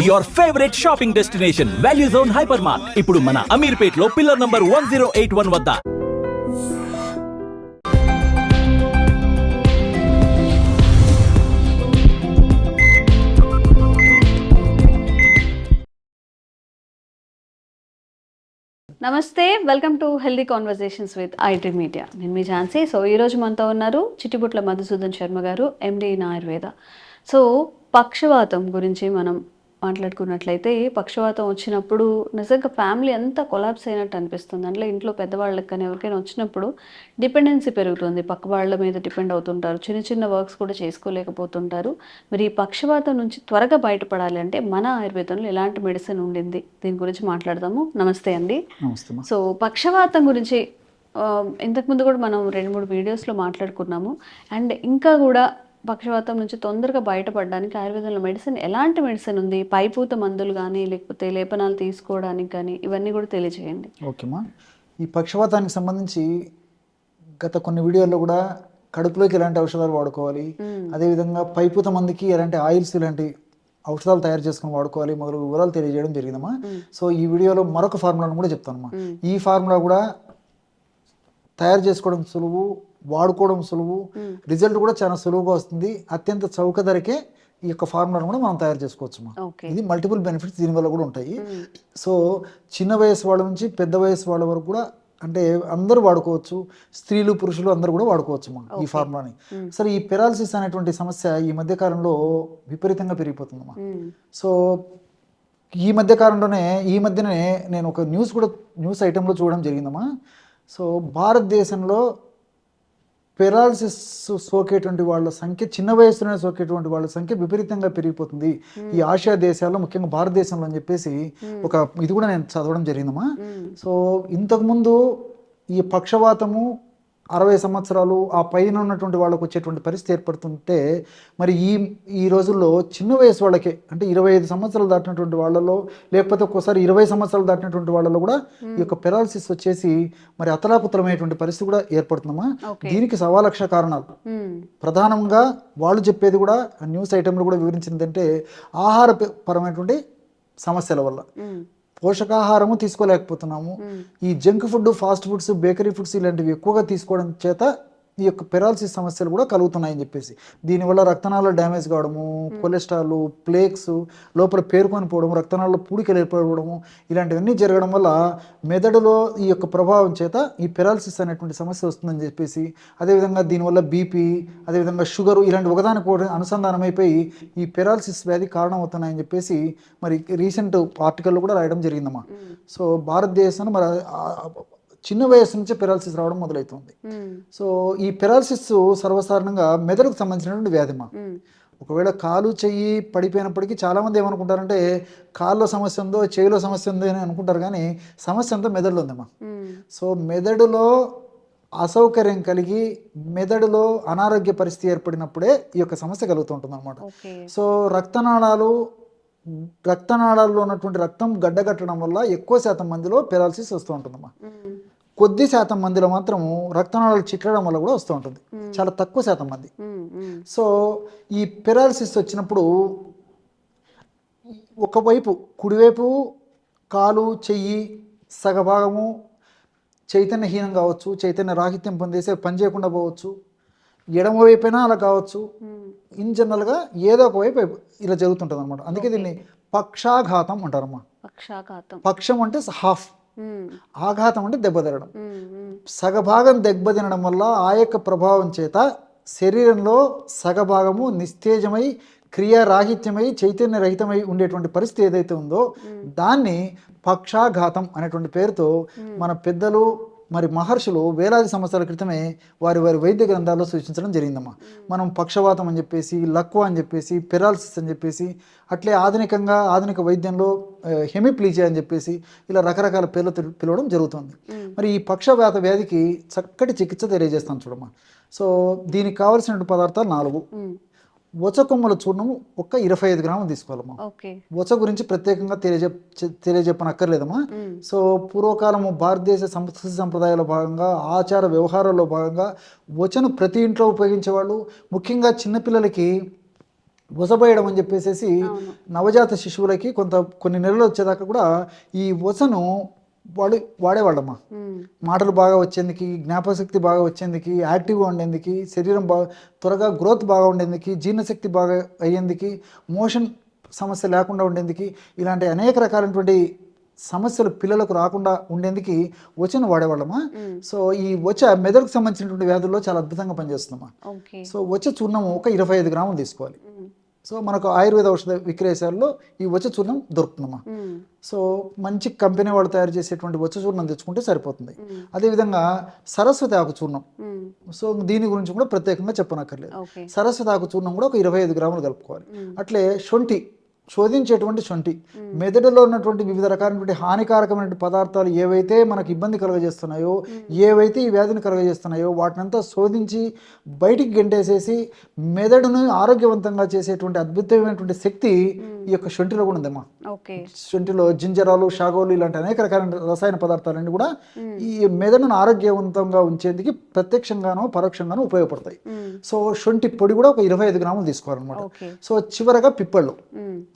Your favourite shopping destination value zone hyper mart ఇప్పుడు మన అమీర్పేట్ లో పిల్లర్ నంబర్ 1081 వద్ద. నమస్తే, welcome to healthy conversations with IT media. నేను మీ ఝాన్సీ. సో ఈరోజు మనతో ఉన్నారు చిట్టిబుట్ల మధుసూదన్ శర్మ గారు, ఎండి ఇన్ ఆయుర్వేద. సో పక్షవాతం గురించి మనం మాట్లాడుకున్నట్లయితే, పక్షవాతం వచ్చినప్పుడు నిజంగా ఫ్యామిలీ అంతా కొలాప్స్ అయినట్టు అనిపిస్తుంది. అంటే ఇంట్లో పెద్దవాళ్ళకి కానీ ఎవరికైనా వచ్చినప్పుడు డిపెండెన్సీ పెరుగుతుంది, పక్క వాళ్ళ మీద డిపెండ్ అవుతుంటారు, చిన్న చిన్న వర్క్స్ కూడా చేసుకోలేకపోతుంటారు. మరి ఈ పక్షవాతం నుంచి త్వరగా బయటపడాలి అంటే మన ఆయుర్వేదంలో ఎలాంటి మెడిసిన్ ఉండింది, దీని గురించి మాట్లాడదాము. నమస్తే అండి. సో పక్షవాతం గురించి ఇంతకుముందు కూడా మనం 2-3 వీడియోస్లో మాట్లాడుకున్నాము. అండ్ ఇంకా కూడా పక్షవాతం నుంచి తొందరగా బయటపడడానికి ఆయుర్వేదంలో మెడిసిన్ ఎలాంటి మెడిసిన్ ఉంది, పైపూత మందులు కానీ లేకపోతే లేపనాలు తీసుకోవడానికి కానీ, ఇవన్నీ కూడా తెలియజేయండి. ఓకేమ్మా. ఈ పక్షవాతానికి సంబంధించి గత కొన్ని వీడియోల్లో కూడా కడుపులోకి ఎలాంటి ఔషధాలు వాడుకోవాలి, అదేవిధంగా పైపూత మందికి ఎలాంటి ఆయిల్స్ ఇలాంటి ఔషధాలు తయారు చేసుకుని వాడుకోవాలి మొదలు వివరాలు తెలియజేయడం జరిగిందమ్మా. సో ఈ వీడియోలో మరొక ఫార్ములాను కూడా చెప్తానమ్మా. ఈ ఫార్ములా కూడా తయారు చేసుకోవడం సులువు, వాడుకోవడం సులువు, రిజల్ట్ కూడా చాలా సులువుగా వస్తుంది. అత్యంత చౌక ధరకే ఈ యొక్క ఫార్ములాను కూడా మనం తయారు చేసుకోవచ్చు. ఇది మల్టిపుల్ బెనిఫిట్స్ దీనివల్ల కూడా ఉంటాయి. సో చిన్న వయసు వాళ్ళ నుంచి పెద్ద వయసు వాళ్ళ వరకు కూడా, అంటే అందరూ వాడుకోవచ్చు, స్త్రీలు పురుషులు అందరూ కూడా వాడుకోవచ్చు ఈ ఫార్ములాని. సరే, ఈ పెరాలసిస్ అనేటువంటి సమస్య ఈ మధ్య కాలంలో విపరీతంగా పెరిగిపోతుందమ్మా. సో ఈ మధ్యనే నేను ఒక న్యూస్ ఐటెంలో చూడడం జరిగిందమ్మా. సో భారతదేశంలో పెరాలసిస్ సోకేటువంటి వాళ్ళ సంఖ్య, చిన్న వయసులోనే సోకేటువంటి వాళ్ళ సంఖ్య విపరీతంగా పెరిగిపోతుంది ఈ ఆసియా దేశాల్లో, ముఖ్యంగా భారతదేశంలో అని చెప్పేసి ఒక ఇది కూడా నేను చదవడం జరిగిందమ్మా. సో ఇంతకుముందు ఈ పక్షవాతము 60 సంవత్సరాలు ఆ పైన ఉన్నటువంటి వాళ్ళకు వచ్చేటువంటి పరిస్థితి ఏర్పడుతుంటే, మరి ఈ రోజుల్లో చిన్న వయసు వాళ్ళకే, అంటే 25 సంవత్సరాలు దాటినటువంటి వాళ్ళలో, లేకపోతే ఒక్కోసారి 20 సంవత్సరాలు దాటినటువంటి వాళ్ళలో కూడా ఈ యొక్క పెరాలసిస్ వచ్చేసి మరి అతలాకుతలమైనటువంటి పరిస్థితి కూడా ఏర్పడుతుందమ్మా. దీనికి 1,00,000 కారణాలు. ప్రధానంగా వాళ్ళు చెప్పేది కూడా న్యూస్ ఐటెంలో కూడా వివరించిందంటే, ఆహారపరమైనటువంటి సమస్యల వల్ల పోషకాహారము తీసుకోలేకపోతున్నాము, ఈ junk food, fast foods, bakery foods ఇలాంటివి ఎక్కువగా తీసుకోవడం చేత ఈ యొక్క పెరాలసిస్ సమస్యలు కూడా కలుగుతున్నాయని చెప్పేసి, దీనివల్ల రక్తనాళాలు డ్యామేజ్ కావడము, కొలెస్ట్రాల్, ప్లేక్స్ లోపల పేరుకొని పోవడం, రక్తనాళాల్లో పూడికలు ఏర్పడము, ఇలాంటివన్నీ జరగడం వల్ల మెదడులో ఈ యొక్క ప్రభావం చేత ఈ పెరాలసిస్ అనేటువంటి సమస్య వస్తుందని చెప్పేసి, అదేవిధంగా దీనివల్ల బీపీ, అదేవిధంగా షుగరు ఇలాంటి ఒకదానికి అనుసంధానమైపోయి ఈ పెరాలసిస్ వ్యాధి కారణం అవుతున్నాయని చెప్పేసి మరి రీసెంట్ ఆర్టికల్లో కూడా రాయడం జరిగిందమ్మా. సో భారతదేశంలో మరి చిన్న వయసు నుంచే పెరాలసిస్ రావడం మొదలవుతుంది. సో ఈ పెరాలసిస్ సర్వసాధారణంగా మెదడుకు సంబంధించినటువంటి వ్యాధిమా. ఒకవేళ కాలు చెయ్యి పడిపోయినప్పటికీ చాలామంది ఏమనుకుంటారంటే కాళ్ళలో సమస్య ఉందో, చెవిలో సమస్య ఉందో అని అనుకుంటారు, కానీ సమస్య అంతా మెదడులో ఉందమ్మా. సో మెదడులో అసౌకర్యం కలిగి మెదడులో అనారోగ్య పరిస్థితి ఏర్పడినప్పుడే ఈ యొక్క సమస్య కలుగుతుంటుంది అనమాట. సో రక్తనాళాల్లో ఉన్నటువంటి రక్తం గడ్డగట్టడం వల్ల ఎక్కువ శాతం మందిలో పెరాలసిస్ వస్తూ ఉంటుందమ్మా. కొద్ది శాతం మందిలో మాత్రము రక్తనాళాలు చిట్లడం వల్ల కూడా వస్తూ ఉంటుంది, చాలా తక్కువ శాతం మంది. సో ఈ పెరాలసిస్ వచ్చినప్పుడు ఒకవైపు కుడివైపు కాలు చెయ్యి సగభాగము చైతన్యహీనం కావచ్చు, చైతన్య రాహిత్యం పొందేసే పని చేయకుండా పోవచ్చు, ఎడమ వైపైనా అలా కావచ్చు. ఇన్ జనరల్గా ఏదో ఒక వైపు ఇలా జరుగుతుంటుంది అనమాట. అందుకే దీన్ని పక్షాఘాతం అంటారమ్మా. పక్షం అంటే హాఫ్, ఆఘాతం అంటే దెబ్బతినడం. సగభాగం దెబ్బతినడం వల్ల ఆ యొక్క ప్రభావం చేత శరీరంలో సగభాగము నిస్తేజమై, క్రియారాహిత్యమై, చైతన్య రహితమై ఉండేటువంటి పరిస్థితి ఏదైతే ఉందో దాన్ని పక్షాఘాతం అనేటువంటి పేరుతో మన పెద్దలు మరి మహర్షులు వేలాది సంవత్సరాల క్రితమే వారి వైద్య గ్రంథాల్లో సూచించడం జరిగిందమ్మా. మనం పక్షవాతం అని చెప్పేసి, లక్వ అని చెప్పేసి, పెరాలసిస్ అని చెప్పేసి, అట్లే ఆధునిక వైద్యంలో హెమిప్లీజియా అని చెప్పేసి ఇలా రకరకాల పేర్లు పిలవడం జరుగుతుంది. మరి ఈ పక్షవాత వ్యాధికి చక్కటి చికిత్స తెలియజేస్తాను చూడమ్మా. సో దీనికి కావాల్సిన పదార్థాలు 4. వచ కొమ్మల చూర్ణము 25 గ్రాములు తీసుకోవాలమ్మా. వచ గురించి ప్రత్యేకంగా తెలియజెప్పనక్కర్లేదమ్మా. సో పూర్వకాలము భారతదేశ సంస్కృతి సంప్రదాయాల భాగంగా, ఆచార వ్యవహారాల్లో భాగంగా వచను ప్రతి ఇంట్లో ఉపయోగించేవాళ్ళు. ముఖ్యంగా చిన్నపిల్లలకి వసపోయడం అని చెప్పేసి నవజాత శిశువులకి కొన్ని నెలలు వచ్చేదాకా కూడా ఈ వసను వాడేవాళ్ళమ్మా. మాటలు బాగా వచ్చేందుకు, జ్ఞాపకశక్తి బాగా వచ్చేందుకు, యాక్టివ్గా ఉండేందుకు, శరీరం బాగా త్వరగా గ్రోత్ బాగా ఉండేందుకు, జీర్ణశక్తి బాగా అయ్యేందుకు, మోషన్ సమస్య లేకుండా ఉండేందుకు, ఇలాంటి అనేక రకాలైనటువంటి సమస్యలు పిల్లలకు రాకుండా ఉండేందుకు వచను వాడేవాళ్ళమా. సో ఈ మెదడుకు సంబంధించినటువంటి వ్యాధుల్లో చాలా అద్భుతంగా పనిచేస్తుందమ్మా. సో చూర్ణం ఒక 25 గ్రాములు తీసుకోవాలి. సో మనకు ఆయుర్వేద ఔషధ విక్రయశాలలో ఈ చూర్ణం దొరుకుతుందమ్మా. సో మంచి కంపెనీ వాళ్ళు తయారు చేసేటువంటి చూర్ణం తెచ్చుకుంటే సరిపోతుంది. అదేవిధంగా సరస్వతి ఆకు చూర్ణం, సో దీని గురించి కూడా ప్రత్యేకంగా చెప్పనక్కర్లేదు. సరస్వతి ఆకు చూర్ణం కూడా ఒక 25 గ్రాములు కలుపుకోవాలి. అట్లే శోధించేటువంటి శొంఠి, మెదడులో ఉన్నటువంటి వివిధ రకాలైనటువంటి హానికారకమైనటువంటి పదార్థాలు ఏవైతే మనకు ఇబ్బంది కలుగజేస్తున్నాయో, ఏవైతే ఈ వ్యాధిని కలుగజేస్తున్నాయో వాటినంతా శోధించి బయటికి గెంటేసేసి మెదడును ఆరోగ్యవంతంగా చేసేటువంటి అద్భుతమైనటువంటి శక్తి ఈ యొక్క శొంఠిలో కూడా ఉందమ్మా. శొంఠిలో జింజరాలు, షాగోలు ఇలాంటి అనేక రకాలైన రసాయన పదార్థాలన్నీ కూడా ఈ మెదడును ఆరోగ్యవంతంగా ఉంచేందుకు ప్రత్యక్షంగానో పరోక్షంగానో ఉపయోగపడతాయి. సో శొంఠి పొడి కూడా ఒక 25 గ్రాములు తీసుకోవాలన్నమాట. సో చివరగా పిప్పళ్ళు.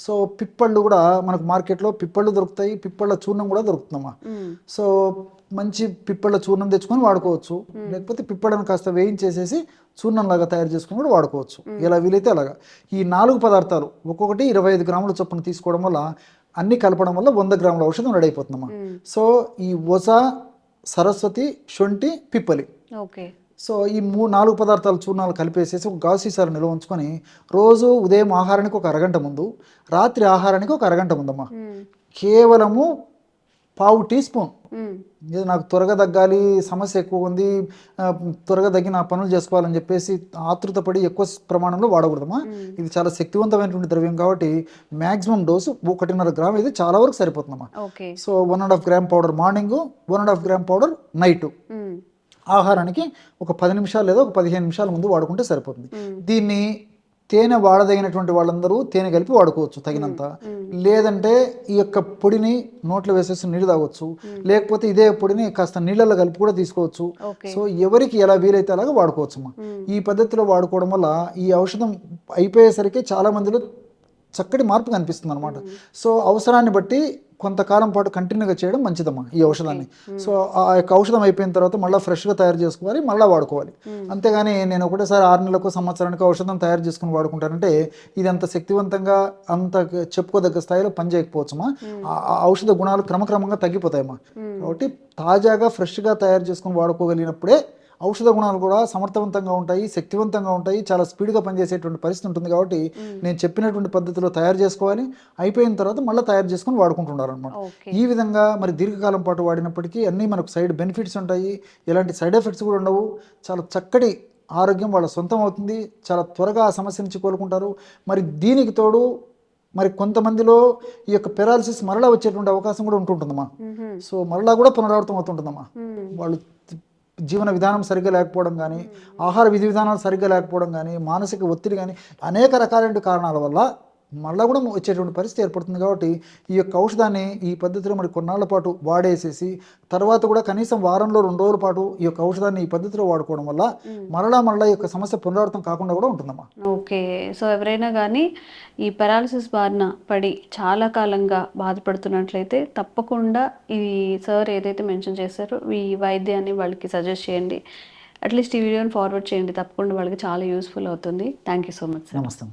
సో పిప్పళ్ళు కూడా మనకు మార్కెట్లో పిప్పళ్ళు దొరుకుతాయి, పిప్పళ్ళ చూర్ణం కూడా దొరుకుతుందమ్మా. సో మంచి పిప్పళ్ళ చూర్ణం తెచ్చుకొని వాడుకోవచ్చు, లేకపోతే పిప్పళ్ళను కాస్త వేయించేసేసి చూర్ణంలాగా తయారు చేసుకుని కూడా వాడుకోవచ్చు, ఎలా వీలైతే అలాగా. ఈ 4 పదార్థాలు ఒక్కొక్కటి 25 గ్రాముల చొప్పున తీసుకోవడం వల్ల, అన్ని కలపడం వల్ల 100 గ్రాముల ఔషధం రెడీ అయిపోతుందమ్మా. సో ఈ సరస్వతి, శొంఠి, పిప్పలి, సో ఈ 4 పదార్థాలు చూర్ణాలు కలిపేసేసి ఒక గాజు సీసాలు నిల్వ ఉంచుకొని రోజు ఉదయం ఆహారానికి ఒక అరగంట ముందు, రాత్రి ఆహారానికి ఒక అరగంట ముందమ్మా, కేవలము 1/2 టీ స్పూన్. ఇది నాకు త్వరగా తగ్గాలి, సమస్య ఎక్కువ ఉంది, త్వరగా తగ్గి నా పనులు చేసుకోవాలని చెప్పేసి ఆతృతపడి ఎక్కువ ప్రమాణంలో వాడకూడదమ్మా. ఇది చాలా శక్తివంతమైనటువంటి ద్రవ్యం కాబట్టి మ్యాక్సిమం డోసు 1.5 గ్రామ్ ఇది చాలా వరకు సరిపోతుందమ్మా. So 1.5 gram powder morning, 1.5 gram powder night. ఆహారానికి ఒక 10 నిమిషాలు లేదా ఒక 15 నిమిషాల ముందు వాడుకుంటే సరిపోతుంది. దీన్ని తేనె వాడదగినటువంటి వాళ్ళందరూ తేనె కలిపి వాడుకోవచ్చు తగినంత, లేదంటే ఈ యొక్క పొడిని నోట్లో వేసేసి నీళ్ళు తాగొచ్చు, లేకపోతే ఇదే పొడిని కాస్త నీళ్ళలో కలిపి కూడా తీసుకోవచ్చు. సో ఎవరికి ఎలా వీలైతే అలాగా వాడుకోవచ్చు అమ్మా. ఈ పద్ధతిలో వాడుకోవడం వల్ల ఈ ఔషధం అయిపోయేసరికి చాలా మందిలో చక్కటి మార్పు కనిపిస్తుంది అనమాట. సో అవసరాన్ని బట్టి కొంతకాలం పాటు కంటిన్యూగా చేయడం మంచిదమ్మా ఈ ఔషధాన్ని. సో ఆ యొక్క ఔషధం అయిపోయిన తర్వాత మళ్ళీ ఫ్రెష్గా తయారు చేసుకోవాలి, మళ్ళీ వాడుకోవాలి. అంతేగాని నేను ఒకటేసారి 6 నెలలకు సంవత్సరానికి ఔషధం తయారు చేసుకుని వాడుకుంటానంటే ఇది అంత శక్తివంతంగా, అంత చెప్పుకోదగ్గ స్థాయిలో పనిచేయకపోవచ్చమ్మా. ఆ ఔషధ గుణాలు క్రమక్రమంగా తగ్గిపోతాయమ్మా. కాబట్టి తాజాగా ఫ్రెష్గా తయారు చేసుకుని వాడుకోగలిగినప్పుడే ఔషధ గుణాలు కూడా సమర్థవంతంగా ఉంటాయి, శక్తివంతంగా ఉంటాయి, చాలా స్పీడ్గా పనిచేసేటువంటి పరిస్థితి ఉంటుంది. కాబట్టి నేను చెప్పినటువంటి పద్ధతిలో తయారు చేసుకోవాలి, అయిపోయిన తర్వాత మళ్ళీ తయారు చేసుకొని వాడుకుంటున్నారు అనమాట. ఈ విధంగా మరి దీర్ఘకాలం పాటు వాడినప్పటికీ అన్నీ మనకు సైడ్ బెనిఫిట్స్ ఉంటాయి, ఎలాంటి సైడ్ ఎఫెక్ట్స్ కూడా ఉండవు. చాలా చక్కటి ఆరోగ్యం వాళ్ళ సొంతం అవుతుంది, చాలా త్వరగా ఆ సమస్య నుంచి కోలుకుంటారు. మరి దీనికి తోడు మరి కొంతమందిలో ఈ యొక్క పెరాలసిస్ మరలా వచ్చేటువంటి అవకాశం కూడా ఉంటుందమ్మా. సో మరలా కూడా పునరావృతం అవుతుంటుందమ్మా. వాళ్ళు జీవన విధానం సరిగ్గా లేకపోవడం కానీ, ఆహార విధి విధానాలు సరిగ్గా లేకపోవడం కానీ, మానసిక ఒత్తిడి కానీ, అనేక రకాలైన కారణాల వల్ల మళ్ళీ కూడా వచ్చేటువంటి పరిస్థితి ఏర్పడుతుంది. కాబట్టి ఈ యొక్క ఔషధాన్ని ఈ పద్ధతిలో మరి కొన్నాళ్ళ పాటు వాడేసేసి తర్వాత కూడా కనీసం వారంలో 2 రోజుల పాటు ఈ యొక్క ఔషధాన్ని ఈ పద్ధతిలో వాడుకోవడం వల్ల మరలా ఈ యొక్క సమస్య పునరావృతం కాకుండా కూడా ఉంటుందమ్మా. ఓకే. సో ఎవరైనా కానీ ఈ పెరాలసిస్ బారిన పడి చాలా కాలంగా బాధపడుతున్నట్లయితే తప్పకుండా ఈ సార్ ఏదైతే మెన్షన్ చేశారో ఈ వైద్యాన్ని వాళ్ళకి సజెస్ట్ చేయండి, అట్లీస్ట్ ఈ వీడియోని ఫార్వర్డ్ చేయండి, తప్పకుండా వాళ్ళకి చాలా యూస్ఫుల్ అవుతుంది. Thank you so much sir. నమస్తే.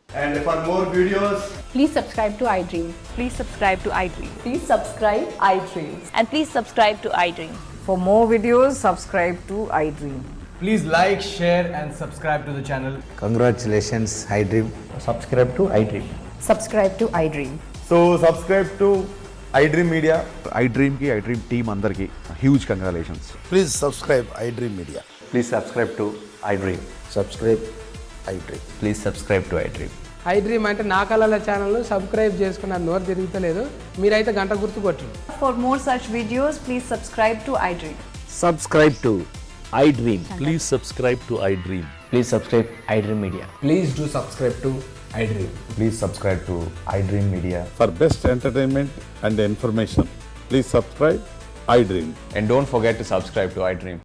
And for more videos, please subscribe to iDream. Please subscribe to iDream. Please subscribe iDream. And please subscribe to iDream. For more videos, subscribe to iDream. please like, share and subscribe to the channel. Congratulations, iDream. Subscribe to iDream. Subscribe to iDream. So subscribe to iDream Media. iDream team andarki huge congratulations. Please subscribe iDream Media. Please subscribe to iDream. Subscribe iDream. Please subscribe to iDream. iDream అంటే నా కళల channel subscribe చేసుకున్న నోరు తిరుగుతలేదు, మీరైతే గంట గుర్తు కొట్టండి. For more such videos, please subscribe to iDream. Subscribe to iDream. Please subscribe to iDream. Please subscribe iDream Media. Please do subscribe to iDream. Please subscribe to iDream Media. For best entertainment and information, please subscribe iDream. And don't forget to subscribe to iDream.